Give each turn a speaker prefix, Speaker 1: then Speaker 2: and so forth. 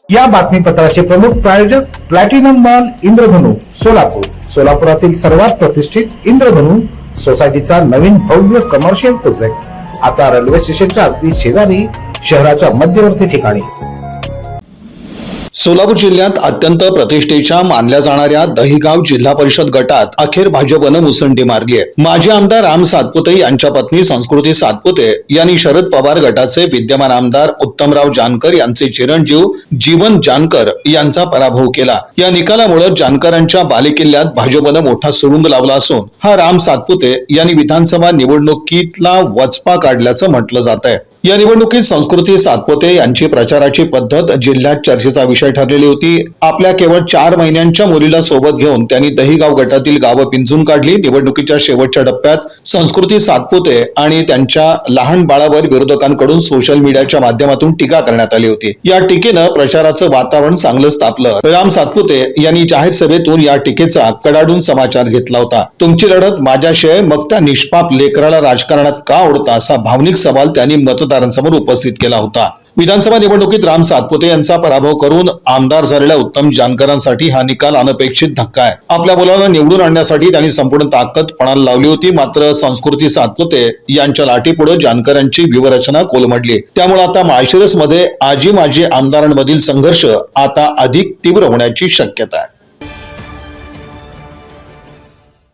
Speaker 1: या बातमीपत्राचे प्रमुख प्रायोजक प्लॅटिनम मॉल इंद्रधनु सोलापूर. सोलापुरातील सर्वात प्रतिष्ठित इंद्रधनु सोसायटीचा नवीन भव्य कमर्शियल प्रोजेक्ट आता रेल्वे स्टेशनच्या अगदी शेजारी शहराच्या मध्यवर्ती ठिकाणी.
Speaker 2: सोलापूर जिल्ह्यात अत्यंत प्रतिष्ठेच्या मानल्या जाणाऱ्या दहिगाव जिल्हा परिषद गटात अखेर भाजपनं मुसंडी मारली आहे. माजी आमदार राम सातपुते यांच्या पत्नी संस्कृती सातपुते यांनी शरद पवार गटाचे विद्यमान आमदार उत्तमराव जानकर यांचे चिरंजीव जीवन जानकर यांचा पराभव केला. या निकालामुळे जानकरांच्या बालेकिल्ल्यात भाजपनं मोठा सुरुंग लावला असून हा राम सातपुते यांनी विधानसभा निवडणुकीतला वचपा काढल्याचं म्हटलं जात आहे. या निवडणुकीत संस्कृती सातपुते यांची प्रचाराची पद्धत जिल्ह्यात चर्चेचा विषय ठरलेली होती. आपल्या केवळ 4 महिन्यांच्या मुलीला सोबत घेऊन त्यांनी दहिगाव गटातील गावं पिंजून काढली. निवडणुकीच्या शेवटच्या टप्प्यात संस्कृती सातपुते आणि त्यांच्या लहान बाळावर विरोधकांकडून सोशल मीडियाच्या माध्यमातून टीका करण्यात आली होती. या टीकेनं प्रचाराचं वातावरण चांगलंच तापलं. राम सातपुते यांनी जाहीर सभेतून या टीकेचा कडाडून समाचार घेतला होता. तुमची लढत माझ्याशिवाय मग त्या निष्पाप लेकराला राजकारणात का ओढता असा भावनिक सवाल त्यांनी मतदारांसमोर उपस्थित केला होता. विधानसभा निवडणुकीत राम सातपुते यांचा पराभव करून आमदार झालेल्या उत्तम जानकरांसाठी हा निकाल अनपेक्षित धक्का आहे. आपल्या मुलाला निवडून आणण्यासाठी त्यांनी संपूर्ण ताकद पणाला लावली होती. मात्र संस्कृती सातपुते यांच्या लाटेपुढे जानकरांची व्यूहरचना कोलमडली. त्यामुळे आता माळशिरसमध्ये आजी माजी आमदारांमधील संघर्ष आता अधिक तीव्र होण्याची शक्यता आहे.